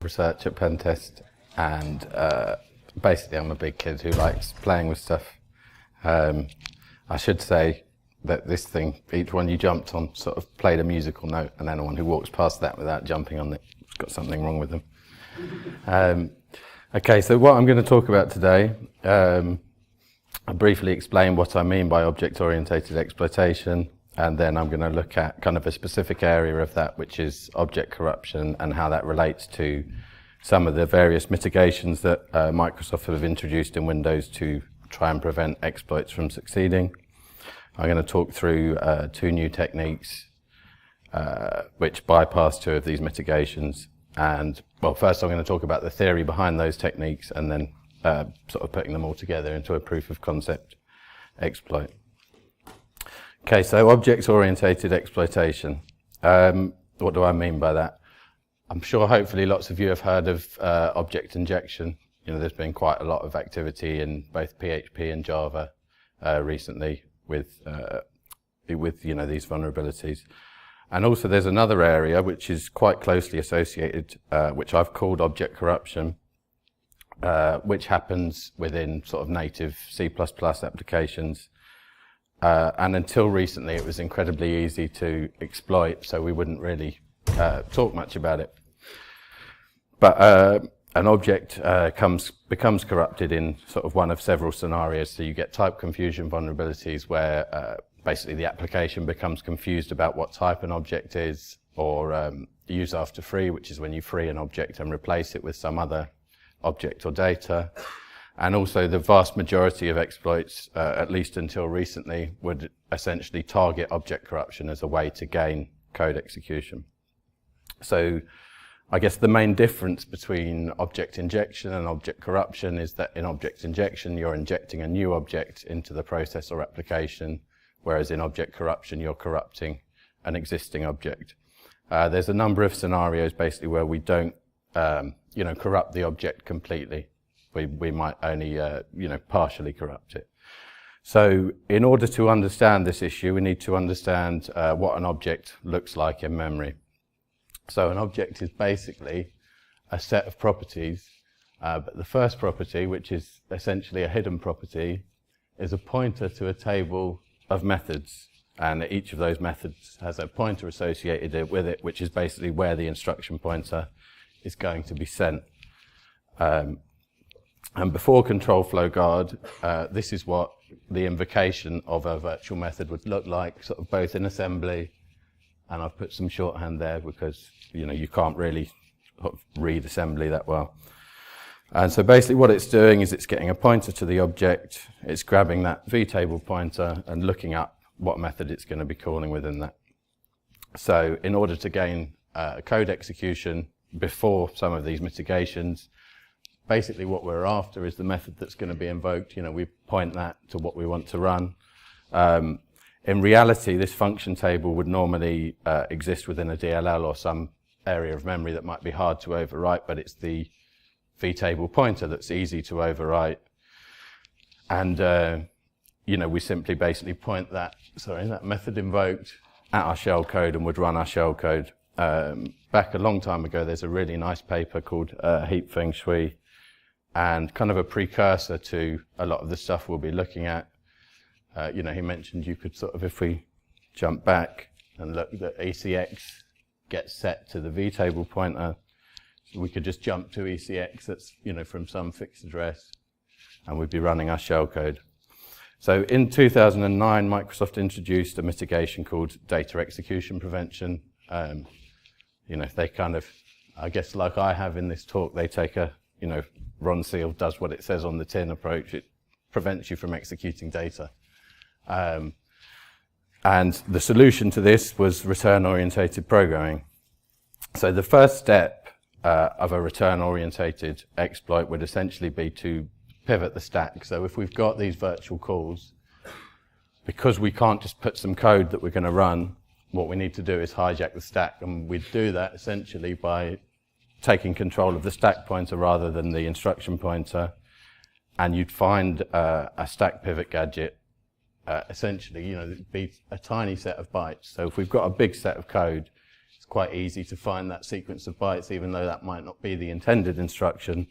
research at Pentest, and basically I'm a big kid who likes playing with stuff. I should say that this thing, each one you jumped on sort of played a musical note, and anyone who walks past that without jumping on it has got something wrong with them. Okay, so what I'm going to talk about today, I'll briefly explain what I mean by object-oriented exploitation, and then I'm going to look at kind of a specific area of that, which is object corruption, and how that relates to some of the various mitigations that Microsoft have introduced in Windows to try and prevent exploits from succeeding. I'm going to talk through two new techniques which bypass two of these mitigations. And, well, first I'm going to talk about the theory behind those techniques, and then sort of putting them all together into a proof of concept exploit. Okay, so object-oriented exploitation. What do I mean by that? I'm sure hopefully lots of you have heard of object injection. You know, there's been quite a lot of activity in both PHP and Java recently with you know, these vulnerabilities. And also there's another area which is quite closely associated, which I've called object corruption, which happens within sort of native C++ applications. And until recently it was incredibly easy to exploit, so we wouldn't really talk much about it. But an object becomes corrupted in sort of one of several scenarios. So you get type confusion vulnerabilities where basically the application becomes confused about what type an object is, or use after free, which is when you free an object and replace it with some other object or data. And also the vast majority of exploits, at least until recently, would essentially target object corruption as a way to gain code execution. So I guess the main difference between object injection and object corruption is that in object injection, you're injecting a new object into the process or application, whereas in object corruption, you're corrupting an existing object. There's a number of scenarios basically where we don't, you know, corrupt the object completely. We might only, you know, partially corrupt it. So in order to understand this issue, we need to understand what an object looks like in memory. So an object is basically a set of properties, but the first property, which is essentially a hidden property, is a pointer to a table of methods, and each of those methods has a pointer associated with it, which is basically where the instruction pointer is going to be sent. And before control flow guard, this is what the invocation of a virtual method would look like, sort of both in assembly, and I've put some shorthand there because, you know, you can't really read assembly that well. And so basically what it's doing is it's getting a pointer to the object, it's grabbing that vtable pointer and looking up what method it's going to be calling within that. So in order to gain code execution before some of these mitigations, basically what we're after is the method that's going to be invoked. You know, we point that to what we want to run. In reality, this function table would normally exist within a DLL or some area of memory that might be hard to overwrite, but it's the vtable pointer that's easy to overwrite. And, you know, we simply basically point that method invoked at our shellcode and would run our shellcode. Back a long time ago, there's a really nice paper called Heap Feng Shui, and kind of a precursor to a lot of the stuff we'll be looking at. You know, he mentioned you could sort of, if we jump back and look, that ECX gets set to the vtable pointer, so we could just jump to ECX that's, you know, from some fixed address, and we'd be running our shellcode. So in 2009, Microsoft introduced a mitigation called data execution prevention. You know, they kind of, I guess like I have in this talk, they take a, you know, Ron Seal does what it says on the tin approach. It prevents you from executing data. And the solution to this was return-orientated programming. So the first step of a return-orientated exploit would essentially be to pivot the stack. So if we've got these virtual calls, because we can't just put some code that we're going to run, what we need to do is hijack the stack, and we'd do that essentially by taking control of the stack pointer rather than the instruction pointer, and you'd find a stack pivot gadget. Essentially, you know, it'd be a tiny set of bytes. So if we've got a big set of code, it's quite easy to find that sequence of bytes, even though that might not be the intended instruction,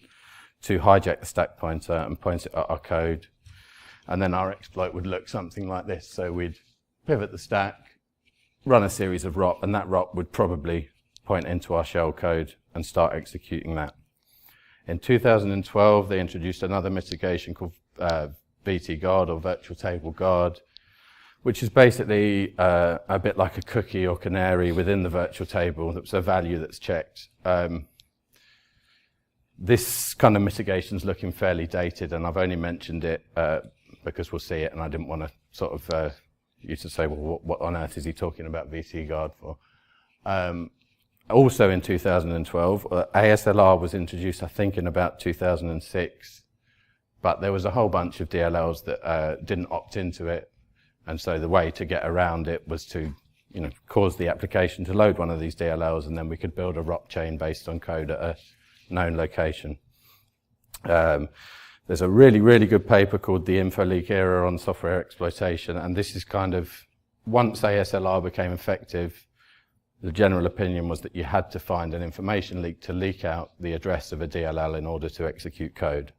to hijack the stack pointer and point it at our code. And then our exploit would look something like this. So we'd pivot the stack, run a series of ROP, and that ROP would probably point into our shell code and start executing that. In 2012, they introduced another mitigation called VT guard, or virtual table guard, which is basically a bit like a cookie or canary within the virtual table. That's a value that's checked. This kind of mitigation is looking fairly dated, and I've only mentioned it because we'll see it, and I didn't want to sort of you to say, well, what on earth is he talking about VT guard for? Also in 2012, ASLR was introduced, I think, in about 2006, but there was a whole bunch of DLLs that didn't opt into it, and so the way to get around it was to, cause the application to load one of these DLLs, and then we could build a ROP chain based on code at a known location. There's a really, really good paper called The Info Leak Era on Software Exploitation, and this is kind of, once ASLR became effective, the general opinion was that you had to find an information leak to leak out the address of a DLL in order to execute code.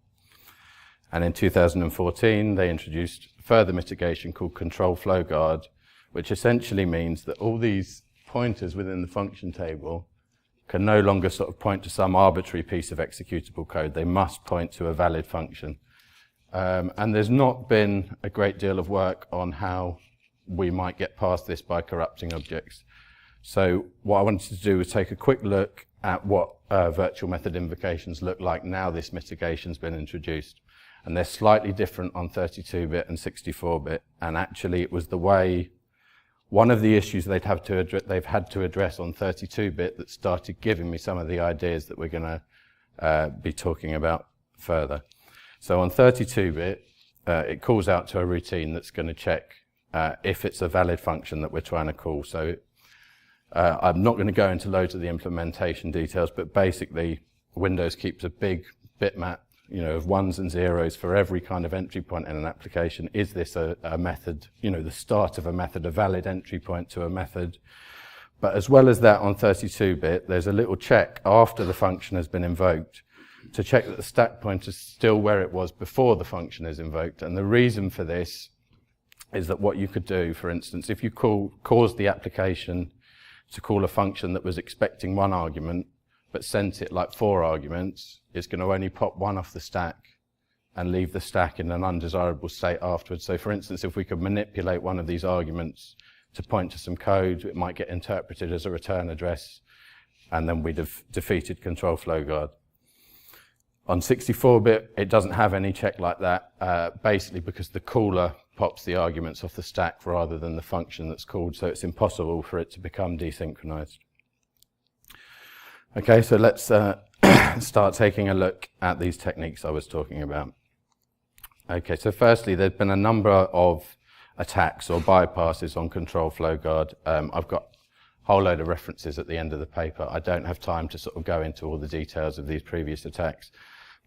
And in 2014, they introduced further mitigation called control flow guard, which essentially means that all these pointers within the function table can no longer sort of point to some arbitrary piece of executable code. They must point to a valid function. And there's not been a great deal of work on how we might get past this by corrupting objects. So what I wanted to do was take a quick look at what virtual method invocations look like now this mitigation's been introduced. And they're slightly different on 32-bit and 64-bit. And actually it was the way, one of the issues they've had to address on 32-bit that started giving me some of the ideas that we're going to be talking about further. So on 32-bit, it calls out to a routine that's going to check if it's a valid function that we're trying to call. So I'm not going to go into loads of the implementation details, but basically Windows keeps a big bitmap, of ones and zeros for every kind of entry point in an application. Is this a method, the start of a method, a valid entry point to a method? But as well as that, on 32-bit, there's a little check after the function has been invoked to check that the stack pointer is still where it was before the function is invoked. And the reason for this is that what you could do, for instance, if you caused the application to call a function that was expecting one argument, but sent it like 4 arguments, it's going to only pop one off the stack and leave the stack in an undesirable state afterwards. So for instance, if we could manipulate one of these arguments to point to some code, it might get interpreted as a return address, and then we'd have defeated control flow guard. On 64-bit, it doesn't have any check like that, basically because the caller pops the arguments off the stack rather than the function that's called, so it's impossible for it to become desynchronized. Okay, so let's start taking a look at these techniques I was talking about. Okay, so firstly, there's been a number of attacks or bypasses on control flow guard. I've got a whole load of references at the end of the paper. I don't have time to sort of go into all the details of these previous attacks,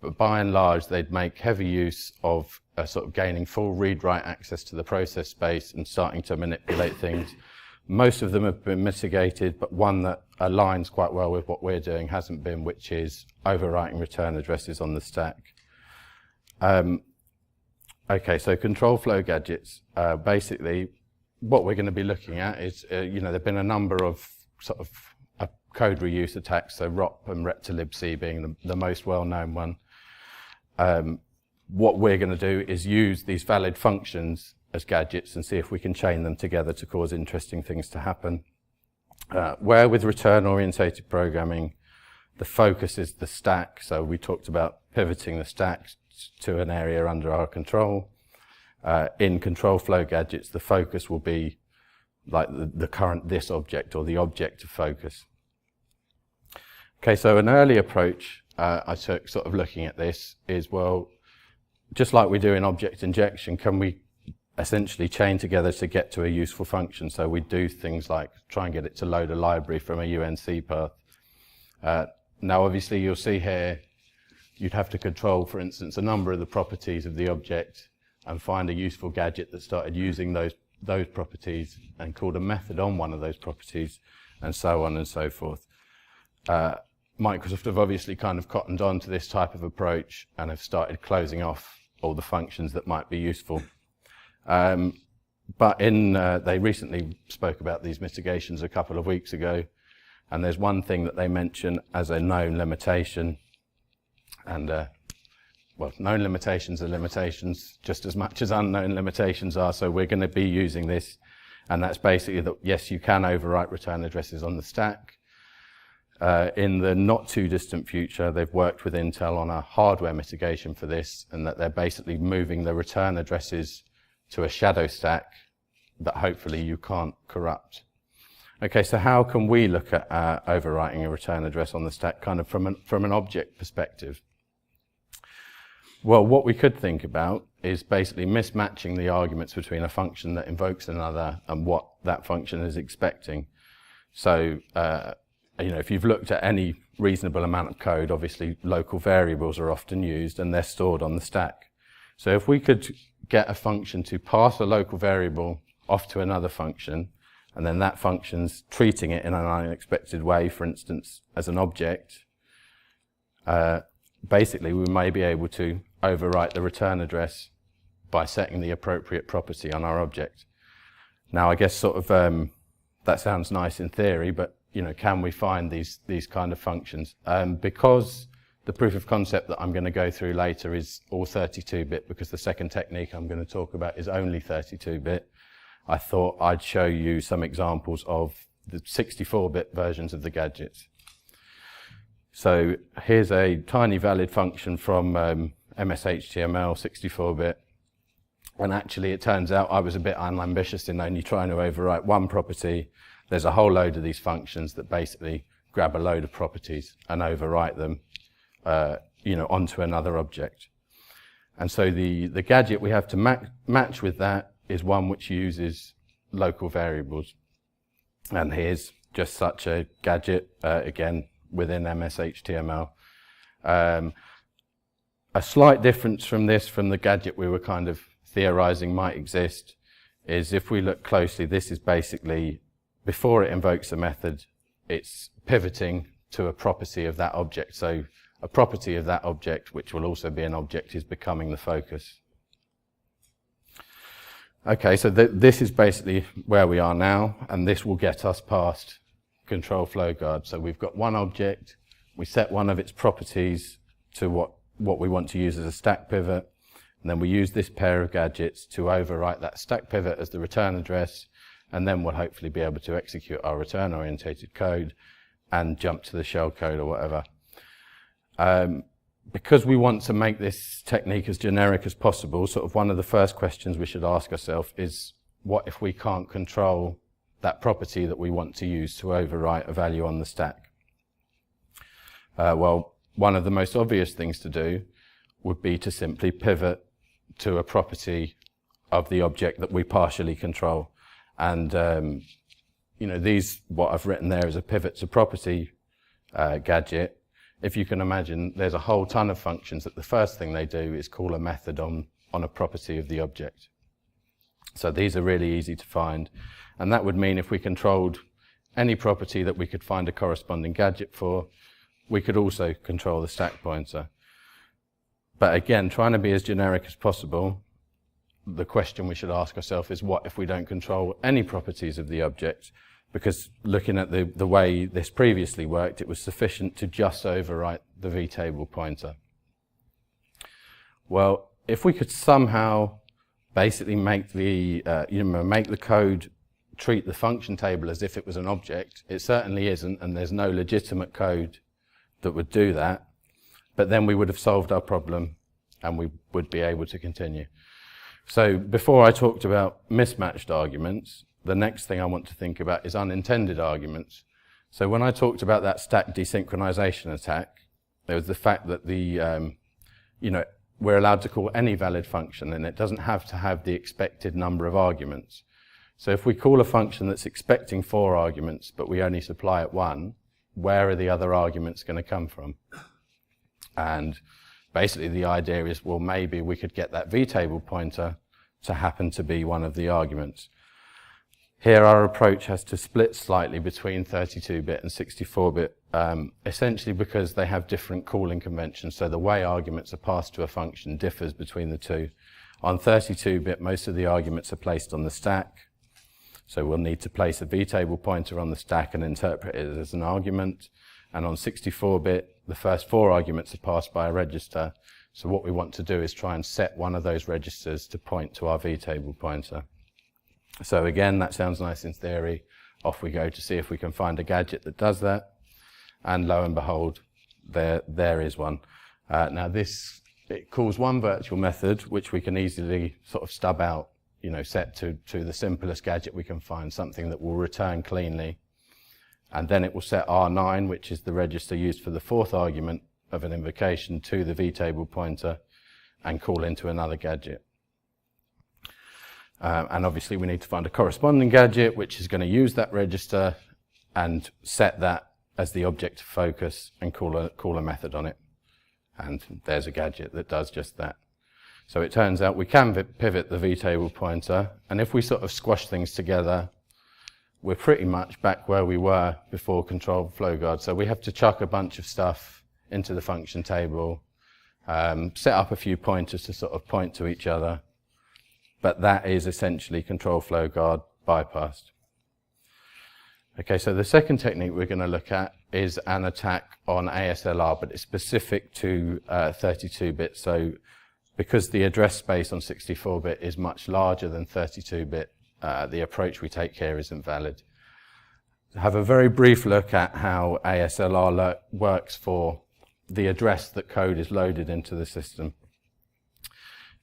but by and large, they'd make heavy use of sort of gaining full read-write access to the process space and starting to manipulate things. Most of them have been mitigated, but one that aligns quite well with what we're doing hasn't been, which is overwriting return addresses on the stack. Okay, so control flow gadgets. Basically, what we're going to be looking at is, there've been a number of sort of code reuse attacks, so ROP and rep2libc being the most well-known one. What we're going to do is use these valid functions as gadgets and see if we can chain them together to cause interesting things to happen. Where with return-orientated programming, the focus is the stack. So we talked about pivoting the stack to an area under our control. In control flow gadgets, the focus will be like the current this object or the object of focus. Okay, so an early approach I took sort of looking at this is, well, just like we do in object injection, can we essentially chain together to get to a useful function? So we do things like try and get it to load a library from a UNC path. Now, obviously, you'll see here, you'd have to control, for instance, a number of the properties of the object and find a useful gadget that started using those properties and called a method on one of those properties. and so on and so forth. Microsoft have obviously kind of cottoned on to this type of approach and have started closing off all the functions that might be useful. But they recently spoke about these mitigations a couple of weeks ago, and there's one thing that they mention as a known limitation, and well, known limitations are limitations just as much as unknown limitations are, so we're going to be using this, and that's basically that, yes, you can overwrite return addresses on the stack. In the not too distant future, they've worked with Intel on a hardware mitigation for this, and that they're basically moving the return addresses to a shadow stack that hopefully you can't corrupt. Okay, so how can we look at overwriting a return address on the stack kind of from an object perspective? Well, what we could think about is basically mismatching the arguments between a function that invokes another and what that function is expecting. So, if you've looked at any reasonable amount of code, obviously local variables are often used and they're stored on the stack. So if we could get a function to pass a local variable off to another function, and then that function's treating it in an unexpected way, for instance, as an object, basically we may be able to overwrite the return address by setting the appropriate property on our object. Now, I guess sort of that sounds nice in theory, but can we find these kind of functions? Because the proof of concept that I'm going to go through later is all 32-bit, because the second technique I'm going to talk about is only 32-bit, I thought I'd show you some examples of the 64-bit versions of the gadgets. So here's a tiny valid function from MS-HTML 64-bit. And actually, it turns out I was a bit unambitious in only trying to overwrite one property. There's a whole load of these functions that basically grab a load of properties and overwrite them, onto another object. And so the gadget we have to match with that is one which uses local variables. And here's just such a gadget, again, within MS-HTML. A slight difference from the gadget we were kind of theorizing might exist is if we look closely, this is basically, before it invokes a method, it's pivoting to a property of that object. So a property of that object, which will also be an object, is becoming the focus. Okay, so this is basically where we are now, and this will get us past control flow guard. So we've got one object, we set one of its properties to what we want to use as a stack pivot, and then we use this pair of gadgets to overwrite that stack pivot as the return address, and then we'll hopefully be able to execute our return-orientated code and jump to the shell code or whatever. Because we want to make this technique as generic as possible, sort of one of the first questions we should ask ourselves is, what if we can't control that property that we want to use to overwrite a value on the stack? Well, one of the most obvious things to do would be to simply pivot to a property of the object that we partially control. And, what I've written there is a pivot to property gadget. If you can imagine, there's a whole ton of functions that the first thing they do is call a method on a property of the object. So these are really easy to find. And that would mean if we controlled any property that we could find a corresponding gadget for, we could also control the stack pointer. But again, trying to be as generic as possible, the question we should ask ourselves is, what if we don't control any properties of the object? Because looking at the way this previously worked, it was sufficient to just overwrite the vtable pointer. Well, if we could somehow basically make the code treat the function table as if it was an object, it certainly isn't, and there's no legitimate code that would do that. But then we would have solved our problem, and we would be able to continue. So before I talked about mismatched arguments, the next thing I want to think about is unintended arguments. So when I talked about that stack desynchronization attack, there was the fact that we're allowed to call any valid function, and it doesn't have to have the expected number of arguments. So if we call a function that's expecting 4 arguments, but we only supply it 1, where are the other arguments going to come from? And basically the idea is, well, maybe we could get that vtable pointer to happen to be one of the arguments. Here our approach has to split slightly between 32-bit and 64-bit, essentially because they have different calling conventions, so the way arguments are passed to a function differs between the two. On 32-bit, most of the arguments are placed on the stack, so we'll need to place a vtable pointer on the stack and interpret it as an argument. And on 64-bit, the first 4 arguments are passed by a register, so what we want to do is try and set one of those registers to point to our vtable pointer. So again, that sounds nice in theory. Off we go to see if we can find a gadget that does that. And lo and behold, there is one. Now it calls one virtual method, which we can easily sort of stub out, set to the simplest gadget we can find, something that will return cleanly. And then it will set R9, which is the register used for the 4th argument of an invocation, to the vtable pointer and call into another gadget. And obviously we need to find a corresponding gadget which is going to use that register and set that as the object of focus and call a method on it. And there's a gadget that does just that. So it turns out we can pivot the vtable pointer, and if we sort of squash things together, we're pretty much back where we were before control flow guard. So we have to chuck a bunch of stuff into the function table, set up a few pointers to sort of point to each other, but that is essentially control flow guard bypassed. Okay, so the second technique we're going to look at is an attack on ASLR, but it's specific to 32-bit. So because the address space on 64-bit is much larger than 32-bit, the approach we take here isn't valid. Have a very brief look at how ASLR works for the address that code is loaded into the system.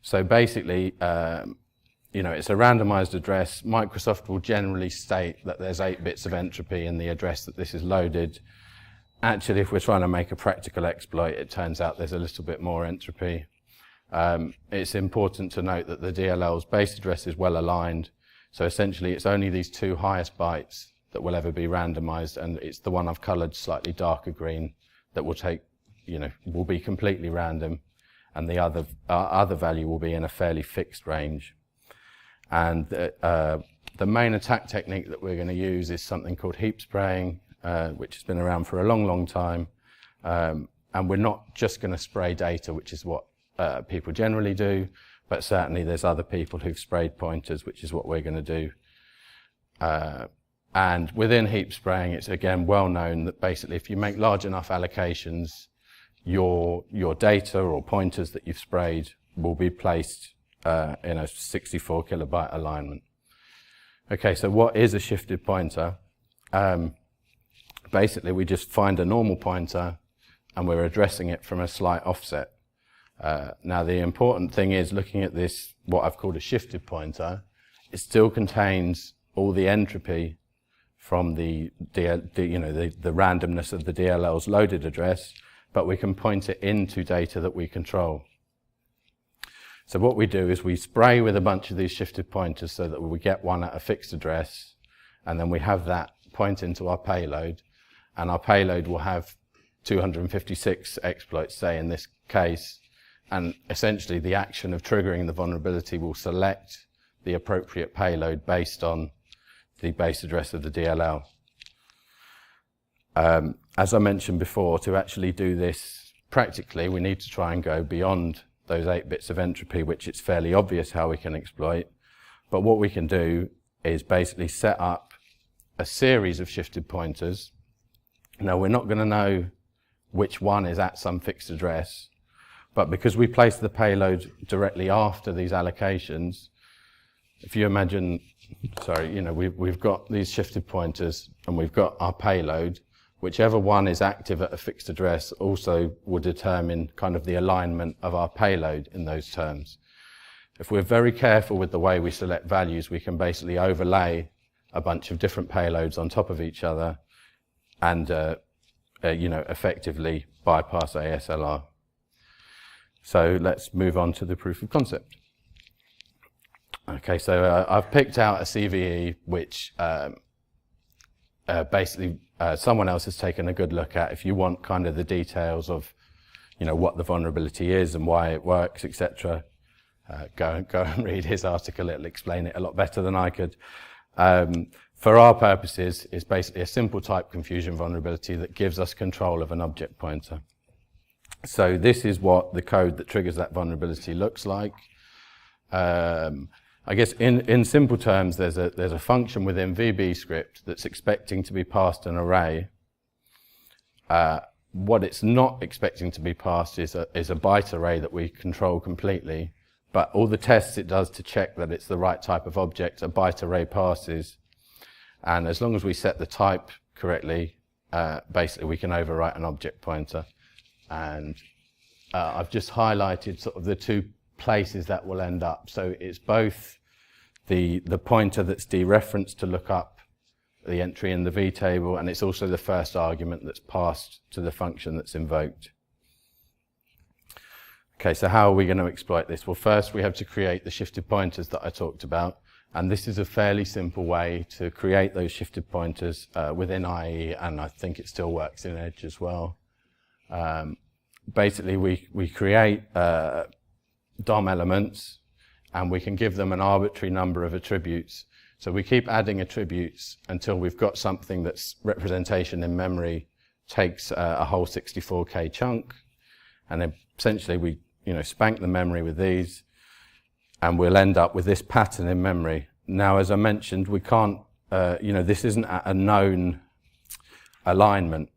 So basically, it's a randomized address. Microsoft will generally state that there's 8 bits of entropy in the address that this is loaded. Actually, if we're trying to make a practical exploit, it turns out there's a little bit more entropy. It's important to note that the DLL's base address is well aligned. So essentially, it's only these 2 highest bytes that will ever be randomized, and it's the one I've colored slightly darker green that will will be completely random, and the other value will be in a fairly fixed range. And the main attack technique that we're going to use is something called heap spraying, which has been around for a long, long time. And we're not just going to spray data, which is what people generally do, but certainly there's other people who've sprayed pointers, which is what we're going to do. And within heap spraying, it's again well known that basically if you make large enough allocations, your data or pointers that you've sprayed will be placed in a 64 kilobyte alignment. Okay, so what is a shifted pointer? Basically, we just find a normal pointer and we're addressing it from a slight offset. Now, the important thing is looking at this, what I've called a shifted pointer, it still contains all the entropy from the randomness of the DLL's loaded address, but we can point it into data that we control. So what we do is we spray with a bunch of these shifted pointers so that we get one at a fixed address, and then we have that point into our payload, and our payload will have 256 exploits, say in this case, and essentially the action of triggering the vulnerability will select the appropriate payload based on the base address of the DLL. As I mentioned before, to actually do this practically, we need to try and go beyond those 8 bits of entropy, which it's fairly obvious how we can exploit. But what we can do is basically set up a series of shifted pointers. Now, we're not going to know which one is at some fixed address, but because we place the payload directly after these allocations, if you imagine, we've got these shifted pointers and we've got our payload, whichever one is active at a fixed address also will determine kind of the alignment of our payload in those terms. If we're very careful with the way we select values, we can basically overlay a bunch of different payloads on top of each other and effectively bypass ASLR. So let's move on to the proof of concept. Okay, so I've picked out a CVE which basically someone else has taken a good look at. If you want kind of the details of, what the vulnerability is and why it works, etc., go and read his article. It'll explain it a lot better than I could. For our purposes, it's basically a simple type confusion vulnerability that gives us control of an object pointer. So this is what the code that triggers that vulnerability looks like. I guess in simple terms, there's a function within VB script that's expecting to be passed an array. What it's not expecting to be passed is a byte array that we control completely, but all the tests it does to check that it's the right type of object, a byte array passes. And as long as we set the type correctly, basically we can overwrite an object pointer. And I've just highlighted sort of the two places that will end up. So it's both the pointer that's dereferenced to look up the entry in the V table, and it's also the first argument that's passed to the function that's invoked. Okay, so how are we going to exploit this? Well, first we have to create the shifted pointers that I talked about. And this is a fairly simple way to create those shifted pointers within IE, and I think it still works in Edge as well. Basically, we create DOM elements, and we can give them an arbitrary number of attributes. So we keep adding attributes until we've got something that's representation in memory takes a whole 64K chunk, and then essentially we spank the memory with these, and we'll end up with this pattern in memory. Now, as I mentioned, we can't, this isn't at a known alignment.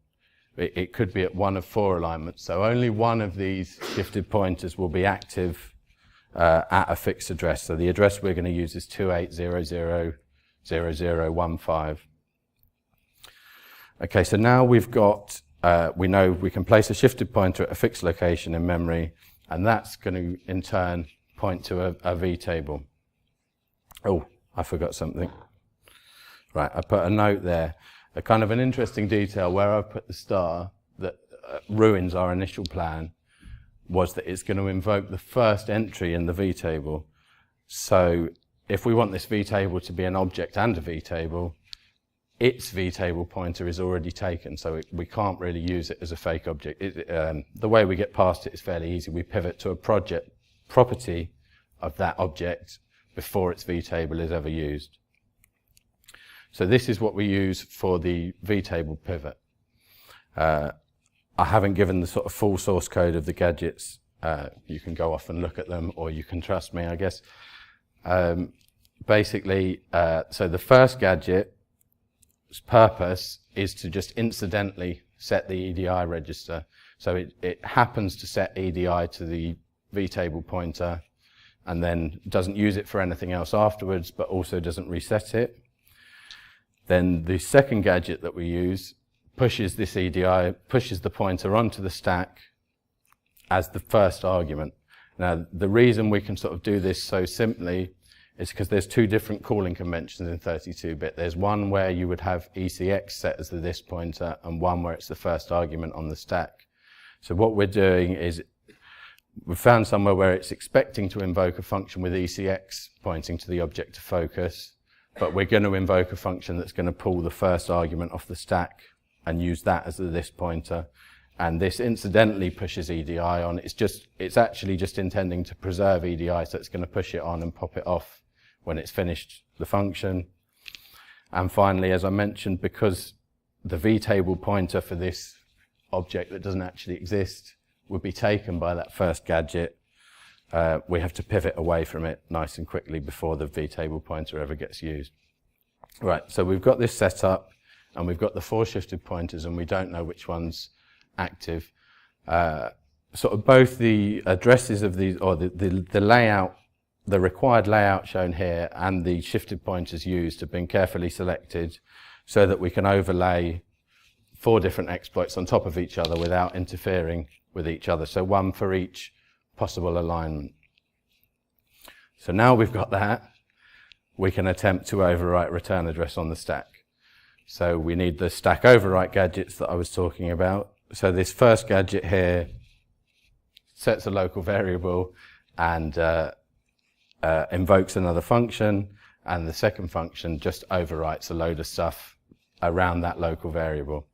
It could be at one of 4 alignments. So only one of these shifted pointers will be active at a fixed address. So the address we're going to use is 28000015. Okay, so now we've got, we know we can place a shifted pointer at a fixed location in memory, and that's going to, in turn, point to a V table. Oh, I forgot something. Right, I put a note there. A kind of an interesting detail where I put the star that ruins our initial plan was that it's going to invoke the first entry in the V table. So if we want this V table to be an object and a V table, its V table pointer is already taken, so we can't really use it as a fake object. The way we get past it is fairly easy. We pivot to a project property of that object before its V table is ever used. So this is what we use for the V table pivot. I haven't given the sort of full source code of the gadgets. You can go off and look at them, or you can trust me, I guess. Basically, so the first gadget's purpose is to just incidentally set the EDI register. So it happens to set EDI to the V table pointer, and then doesn't use it for anything else afterwards, but also doesn't reset it. Then the second gadget that we use pushes this EDI, pushes the pointer onto the stack as the first argument. Now, the reason we can sort of do this so simply is because there's 2 different calling conventions in 32-bit. There's one where you would have ECX set as the this pointer, and one where it's the first argument on the stack. So what we're doing is we've found somewhere where it's expecting to invoke a function with ECX pointing to the object of focus, but we're going to invoke a function that's going to pull the first argument off the stack and use that as the this pointer. And this incidentally pushes EDI on. It's actually just intending to preserve EDI, so it's going to push it on and pop it off when it's finished the function. And finally, as I mentioned, because the V table pointer for this object that doesn't actually exist would be taken by that first gadget, we have to pivot away from it nice and quickly before the V table pointer ever gets used. Right, so we've got this set up, and we've got the 4 shifted pointers, and we don't know which one's active. Sort of both the addresses of these, or the layout, the required layout shown here, and the shifted pointers used have been carefully selected so that we can overlay 4 different exploits on top of each other without interfering with each other. So one for each possible alignment. So now we've got that, we can attempt to overwrite return address on the stack. So we need the stack overwrite gadgets that I was talking about. So this first gadget here sets a local variable and invokes another function, and the second function just overwrites a load of stuff around that local variable.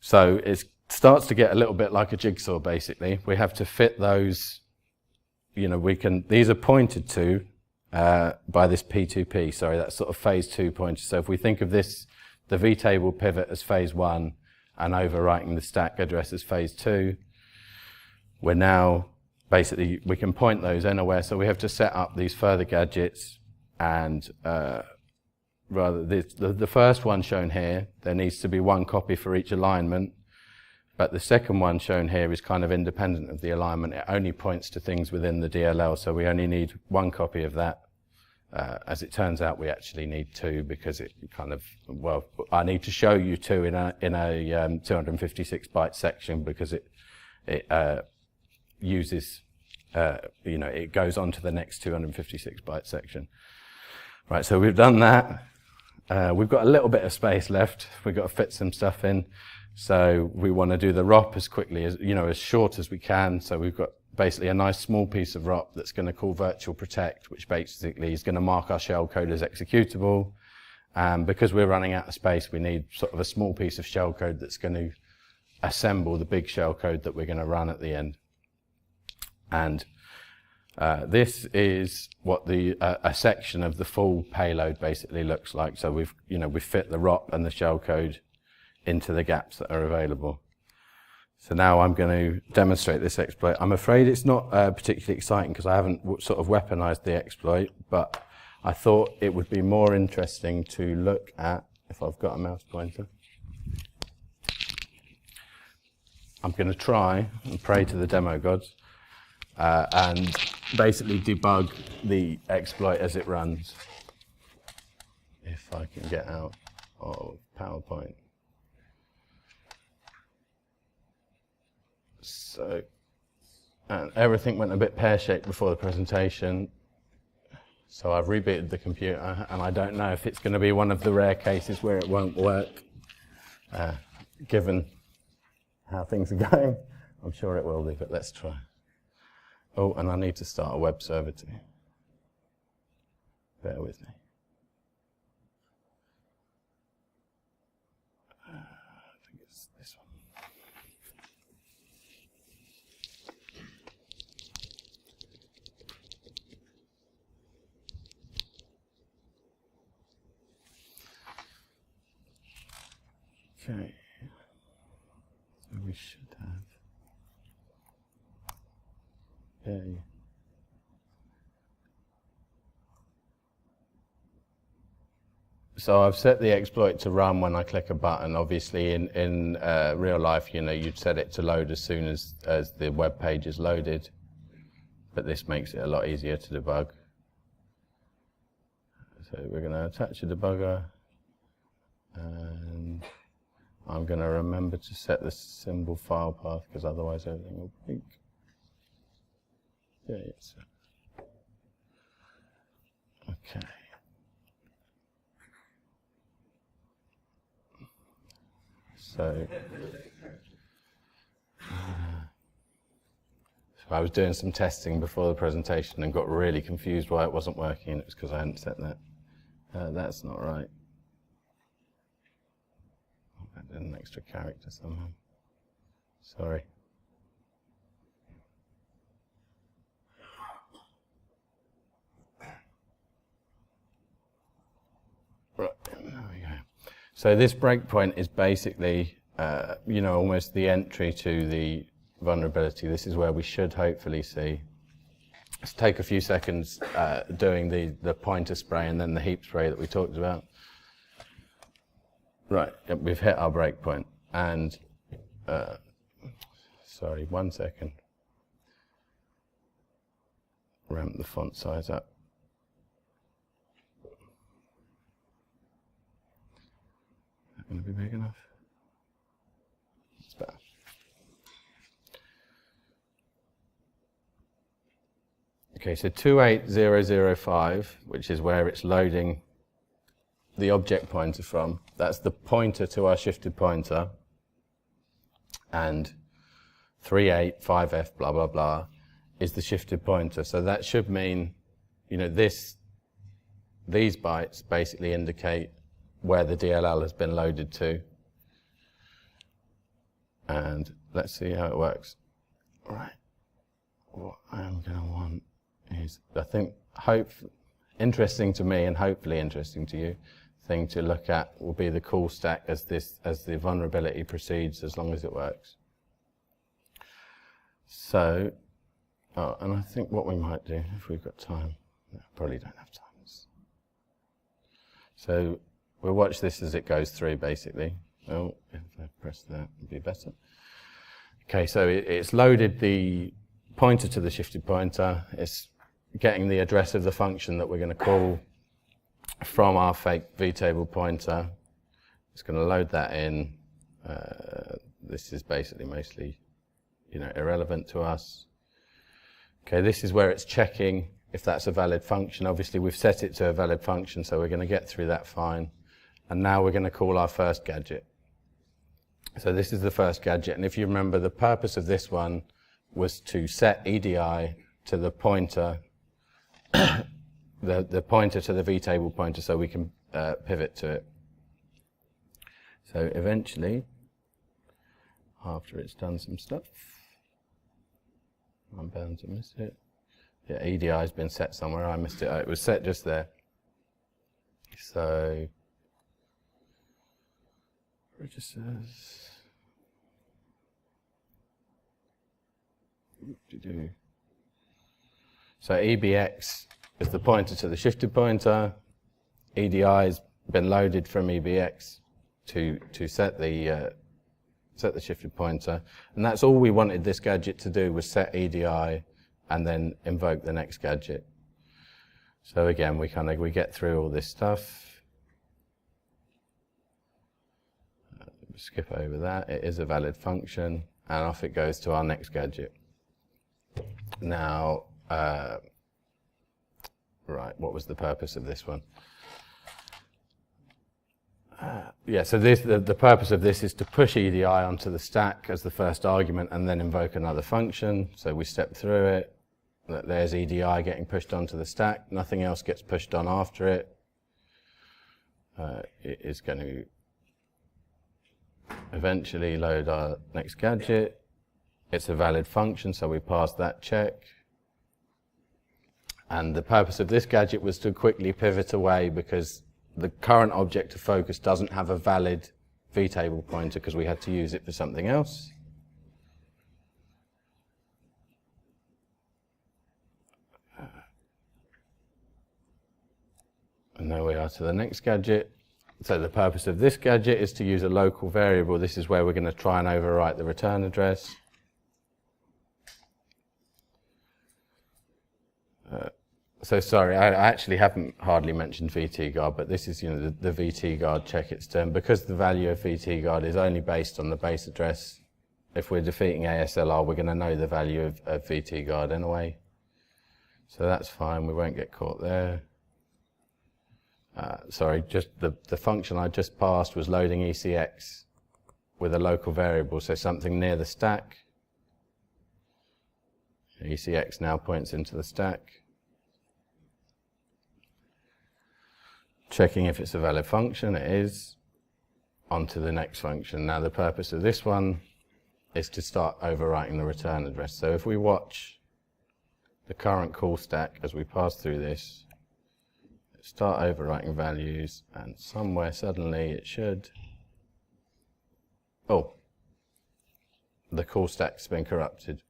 So it starts to get a little bit like a jigsaw, basically. We have to fit those, these are pointed to by this P2P, sorry, that's sort of phase 2 pointer. So if we think of this, the vtable pivot as phase 1 and overwriting the stack address as phase 2, we're now basically, we can point those anywhere. So we have to set up these further gadgets, and rather the first one shown here, there needs to be one copy for each alignment, but the second one shown here is kind of independent of the alignment. It only points to things within the DLL, so we only need one copy of that. As it turns out, we actually need two, because it kind of, well, I need to show you two in a 256 byte section, because it uses, it goes on to the next 256 byte section. Right, so we've done that. We've got a little bit of space left. We've got to fit some stuff in. So we want to do the ROP as quickly as, as short as we can. So we've got basically a nice small piece of ROP that's going to call virtual protect, which basically is going to mark our shellcode as executable. Because we're running out of space, we need sort of a small piece of shellcode that's going to assemble the big shellcode that we're going to run at the end. And this is what a section of the full payload basically looks like. So we've fit the ROP and the shellcode into the gaps that are available. So now I'm going to demonstrate this exploit. I'm afraid it's not particularly exciting, because I haven't sort of weaponized the exploit, but I thought it would be more interesting to look at, if I've got a mouse pointer. I'm going to try and pray to the demo gods and basically debug the exploit as it runs. If I can get out of PowerPoint. So, and everything went a bit pear-shaped before the presentation. So I've rebooted the computer, and I don't know if it's going to be one of the rare cases where it won't work, given how things are going. I'm sure it will be, but let's try. Oh, and I need to start a web server too. Bear with me. I think it's this one. Okay, so we should have a so I've set the exploit to run when I click a button. Obviously, in real life, you'd set it to load as soon as the web page is loaded, but this makes it a lot easier to debug. So we're going to attach a debugger, and I'm going to remember to set the symbol file path, because otherwise everything will break. Yeah, it's okay. So I was doing some testing before the presentation and got really confused why it wasn't working. It was because I hadn't set that. That's not right. I did an extra character somehow. Sorry. Right, there we go. So this breakpoint is basically, almost the entry to the vulnerability. This is where we should hopefully see. Let's take a few seconds doing the pointer spray and then the heap spray that we talked about. Right, we've hit our breakpoint, and sorry, 1 second. Ramp the font size up. Is that going to be big enough? It's better. Okay, so 28005, which is where it's loading the object pointer from, that's the pointer to our shifted pointer, and 385F blah blah blah is the shifted pointer. So that should mean, these bytes basically indicate where the DLL has been loaded to. And let's see how it works. All right, what I'm going to want is, I think, interesting to me and hopefully interesting to you thing to look at will be the call stack as the vulnerability proceeds, as long as it works. So, and I think what we might do if we've got time, no, probably don't have time. So we'll watch this as it goes through, basically. Oh, if I press that, it'd be better. Okay, so it's loaded the pointer to the shifted pointer. It's getting the address of the function that we're going to call from our fake vtable pointer. It's going to load that in. This is basically mostly, irrelevant to us. Okay, this is where it's checking if that's a valid function. Obviously, we've set it to a valid function, so we're going to get through that fine. And now we're going to call our first gadget. So this is the first gadget, and if you remember, the purpose of this one was to set EDI to the pointer, the pointer to the vtable pointer, so we can pivot to it. So eventually, after it's done some stuff, I'm bound to miss it. Yeah, EDI has been set somewhere. I missed it. It was set just there. So registers. So EBX is the pointer to the shifted pointer. EDI has been loaded from EBX to set the shifted pointer, and that's all we wanted this gadget to do, was set EDI and then invoke the next gadget. So again, we get through all this stuff. Skip over that. It is a valid function, and off it goes to our next gadget. Now, right, what was the purpose of this one? So the purpose of this is to push EDI onto the stack as the first argument and then invoke another function. So we step through it. There's EDI getting pushed onto the stack. Nothing else gets pushed on after it. It is going to eventually load our next gadget. It's a valid function, so we pass that check. And the purpose of this gadget was to quickly pivot away, because the current object of focus doesn't have a valid vtable pointer because we had to use it for something else. And there we are to the next gadget. So the purpose of this gadget is to use a local variable. This is where we're going to try and overwrite the return address. So sorry, I actually haven't hardly mentioned VTGuard, but this is the VTGuard check its term. Because the value of VTGuard is only based on the base address, if we're defeating ASLR, we're going to know the value of VTGuard anyway. So that's fine, we won't get caught there. Sorry, just the function I just passed was loading ECX with a local variable, so something near the stack. ECX now points into the stack. Checking if it's a valid function, it is. On to the next function. Now the purpose of this one is to start overwriting the return address. So if we watch the current call stack as we pass through this, start overwriting values, and somewhere suddenly it should, the call stack's been corrupted.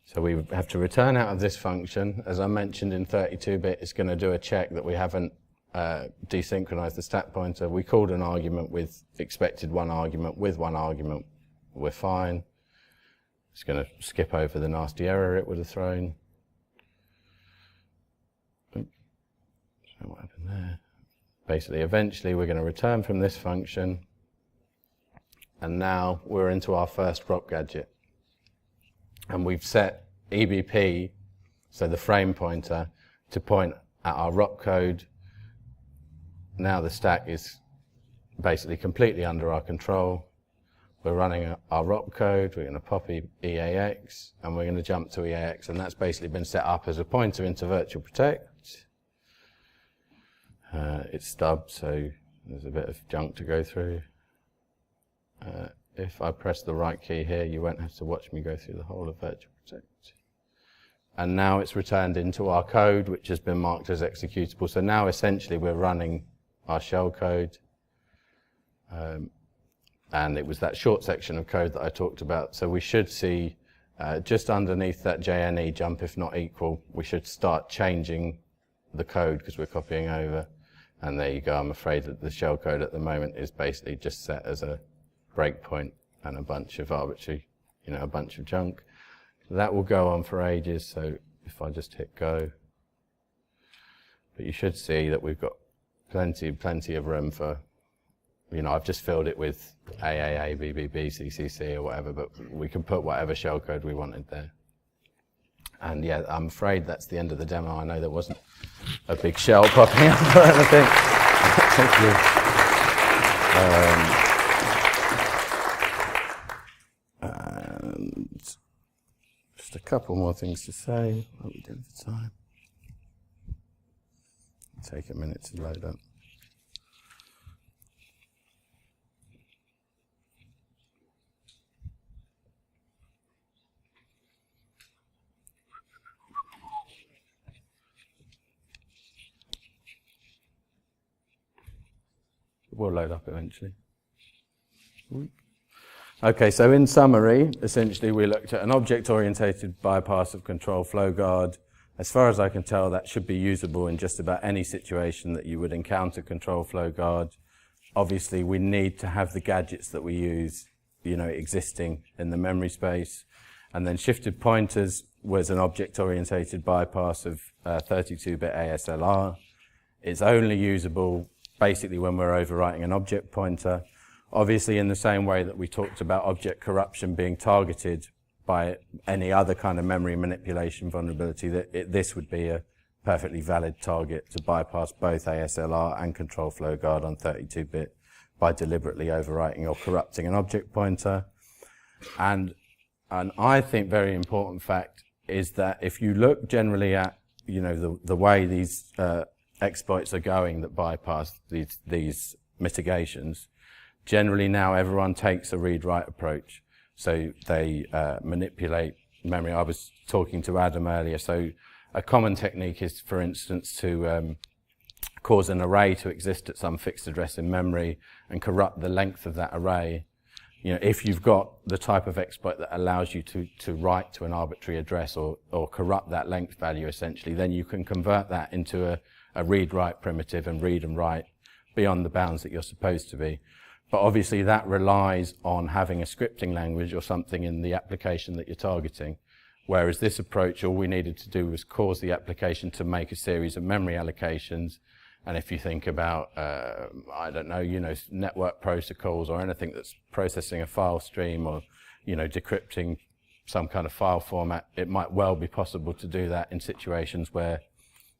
So we have to return out of this function. As I mentioned, in 32-bit, it's going to do a check that we haven't desynchronized the stack pointer. We called an argument with expected one argument with one argument. We're fine. It's going to skip over the nasty error it would have thrown. So what happened there? Basically, eventually, we're going to return from this function, and now we're into our first ROP gadget. And we've set EBP, so the frame pointer, to point at our ROP code. Now the stack is basically completely under our control. We're running our ROP code, we're going to pop EAX, and we're going to jump to EAX, and that's basically been set up as a pointer into virtual protect. It's stubbed, so there's a bit of junk to go through. If I press the right key here, you won't have to watch me go through the whole of virtual protect. and now it's returned into our code, which has been marked as executable. So now essentially we're running our shell code. And it was that short section of code that I talked about. So we should see just underneath that JNE, jump if not equal, we should start changing the code because we're copying over. And there you go. I'm afraid that the shell code at the moment is basically just set as a breakpoint and a bunch of arbitrary, a bunch of junk. That will go on for ages. So if I just hit go, but you should see that we've got plenty of room for, I've just filled it with AAA, BBB, CCC or whatever, but we can put whatever shellcode we wanted there. And yeah, I'm afraid that's the end of the demo. I know there wasn't a big shell popping up or anything. Thank you. And just a couple more things to say. What we did for time. Take a minute to load up. Will load up eventually. Okay, so in summary, essentially we looked at an object-oriented bypass of control flow guard. As far as I can tell, that should be usable in just about any situation that you would encounter control flow guard. Obviously, we need to have the gadgets that we use, existing in the memory space. And then shifted pointers was an object-oriented bypass of 32-bit ASLR. It's only usable basically when we're overwriting an object pointer. Obviously, in the same way that we talked about object corruption being targeted by any other kind of memory manipulation vulnerability, this would be a perfectly valid target to bypass both ASLR and control flow guard on 32-bit by deliberately overwriting or corrupting an object pointer. And I think very important fact is that if you look generally at the way these exploits are going that bypass these mitigations, generally now everyone takes a read-write approach. So they manipulate memory. I was talking to Adam earlier. So a common technique is, for instance, to cause an array to exist at some fixed address in memory and corrupt the length of that array. If you've got the type of exploit that allows you to write to an arbitrary address or corrupt that length value, essentially, then you can convert that into a read-write primitive and read and write beyond the bounds that you're supposed to be. But obviously that relies on having a scripting language or something in the application that you're targeting. Whereas this approach, all we needed to do was cause the application to make a series of memory allocations. And if you think about, network protocols or anything that's processing a file stream or, decrypting some kind of file format, it might well be possible to do that in situations where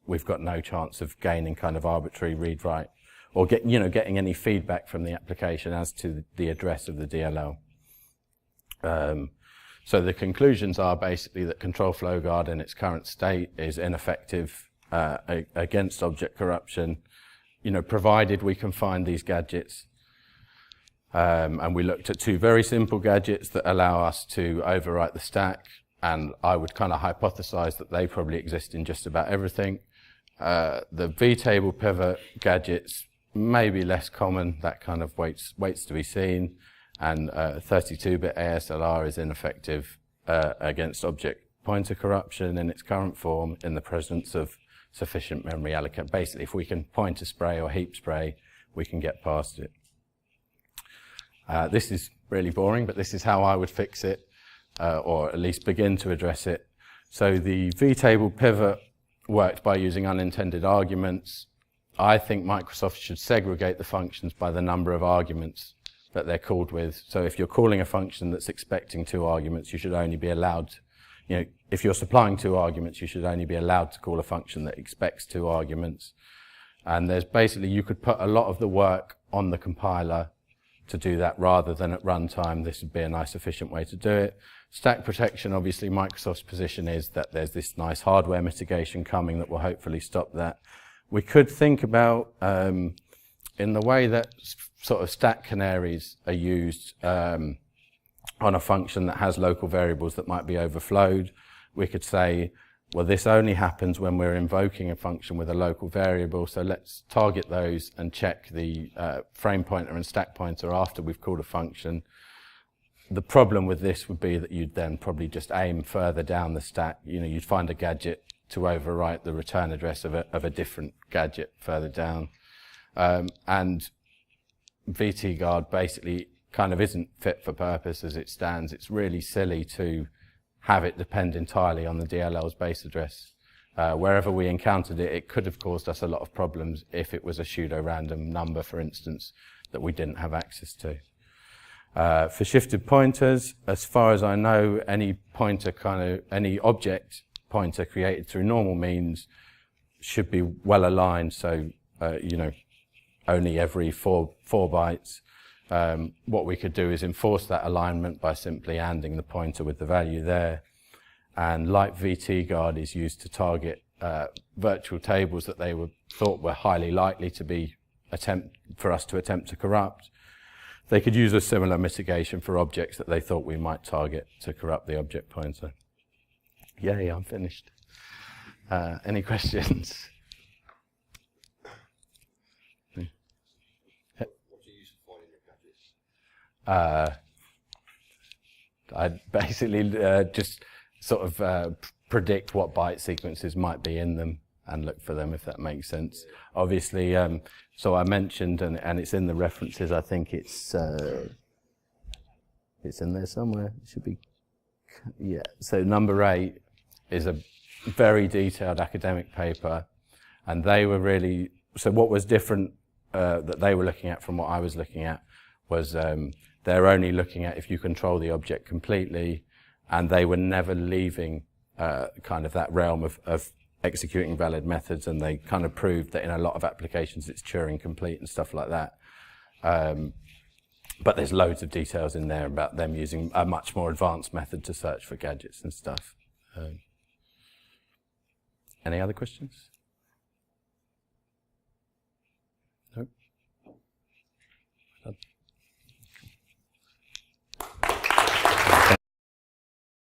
we've got no chance of gaining kind of arbitrary read-write or getting any feedback from the application as to the address of the DLL. So the conclusions are basically that control flow guard in its current state is ineffective against object corruption, provided we can find these gadgets. And we looked at two very simple gadgets that allow us to overwrite the stack, and I would kind of hypothesize that they probably exist in just about everything. The vtable pivot gadgets may be less common, that kind of waits to be seen, and 32-bit ASLR is ineffective against object pointer corruption in its current form in the presence of sufficient memory allocation. Basically, if we can pointer spray or heap spray, we can get past it. This is really boring, but this is how I would fix it, or at least begin to address it. So the vtable pivot worked by using unintended arguments. I think Microsoft should segregate the functions by the number of arguments that they're called with. So if you're calling a function that's expecting 2 arguments, you should only be allowed, if you're supplying 2 arguments, you should only be allowed to call a function that expects 2 arguments. And there's basically, you could put a lot of the work on the compiler to do that rather than at runtime. This would be a nice, efficient way to do it. Stack protection, obviously, Microsoft's position is that there's this nice hardware mitigation coming that will hopefully stop that. We could think about, in the way that sort of stack canaries are used on a function that has local variables that might be overflowed, we could say well, this only happens when we're invoking a function with a local variable, so let's target those and check the frame pointer and stack pointer after we've called a function. The problem with this would be that you'd then probably just aim further down the stack. You'd find a gadget to overwrite the return address of a different gadget further down. And VTGuard basically kind of isn't fit for purpose as it stands. It's really silly to have it depend entirely on the DLL's base address. Wherever we encountered it, it could have caused us a lot of problems if it was a pseudo-random number, for instance, that we didn't have access to. For shifted pointers, as far as I know, any object pointer created through normal means should be well aligned, so only every four bytes. What we could do is enforce that alignment by simply ANDing the pointer with the value there. And like VTGuard is used to target virtual tables that they thought were highly likely to be for us to attempt to corrupt, they could use a similar mitigation for objects that they thought we might target to corrupt the object pointer. Yay, I'm finished. Any questions? I basically just sort of predict what byte sequences might be in them and look for them, if that makes sense. Obviously, so I mentioned, and it's in the references, I think it's in there somewhere. It should be, yeah. So number 8 is a very detailed academic paper, and they were really, so what was different that they were looking at from what I was looking at was they're only looking at if you control the object completely, and they were never leaving kind of that realm of executing valid methods, and they kind of proved that in a lot of applications it's Turing complete and stuff like that. But there's loads of details in there about them using a much more advanced method to search for gadgets and stuff. Any other questions?